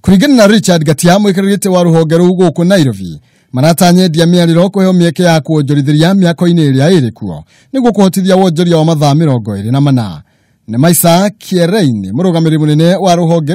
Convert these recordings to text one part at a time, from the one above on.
Kurigana na Richard Gatia mwikirite wa Ruhonge guku Nairobi maratanya endia miariro kuheo mieke ya kuonjorithiria mwaka-ini iria iri kuo niguo kuhotithia wonjoria wa mathaa 24 ne maisa kiereini murugamiri munene wa Ruhonge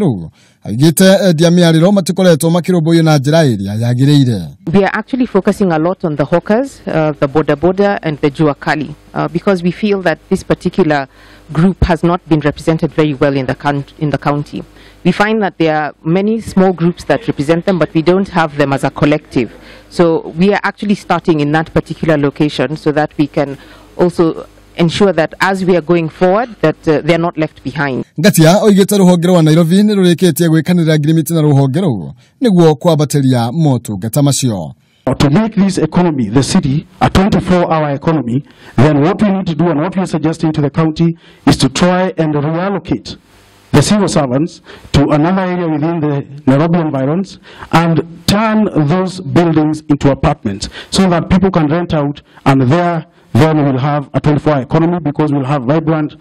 aigite endia miariro matikoretwo makirumbuyo na njira iria yagireire. We are actually focusing a lot on the hawkers, the boda and the juakali, because we feel that this particular group has not been represented very well in the county. We find that there are many small groups that represent them, but we don't have them as a collective. So we are actually starting in that particular location so that we can also ensure that as we are going forward that they are not left behind. Gatia oigite Ruhonge wa Nairobi ni rurikitie gukiniriira ngirimiti na Ruhonge ruo niguo kwabatiria motungata macio. To make this economy, the city, a 24-hour economy, then what we need to do and what we are suggesting to the county is to try and reallocate the civil servants to another area within the Nairobi environs and turn those buildings into apartments so that people can rent out, and then we'll have a 24-hour economy because we'll have vibrant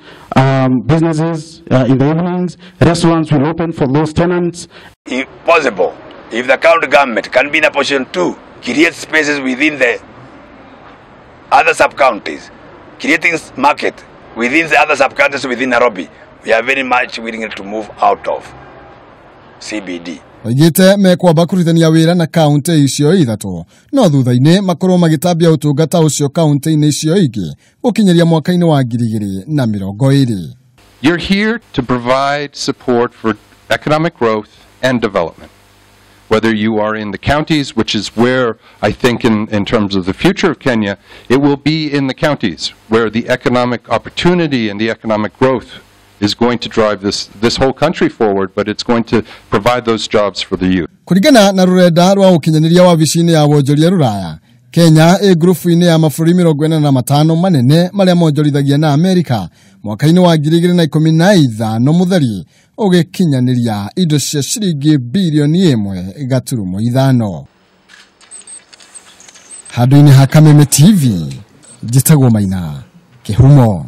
businesses in the evenings. Restaurants will open for those tenants. If possible, if the county government can be in a position to create spaces within the other sub-counties, creating market within the other sub-counties within Nairobi, we are very much willing to move out of CBD. Oigite mekwamba kurithania wira na kaunti icio ithatu no thutha-ini makorwo magitambia utungata ucio kaunti-ini icio ingi gukinyiria mwaka-ini wa 2020. You're here to provide support for economic growth and development. Whether you are in the counties, which is where I think in terms of the future of Kenya, it will be in the counties where the economic opportunity and the economic growth is going to drive this whole country forward, but it's going to provide those jobs for the youth. Kurigana na rurenda rwa gukinyiriria wa vicini ya wonjoria ruraya, Kenya grupu-ini ya mabũrũri 45 manene maria monjorithagia na Amerika mwaka-ini wa 2015 mutheri ugikinyaniria indo cia ciringi bilioni 1.5. Handu-ini ha Kameme TV, njitagwo Maina Kihumo.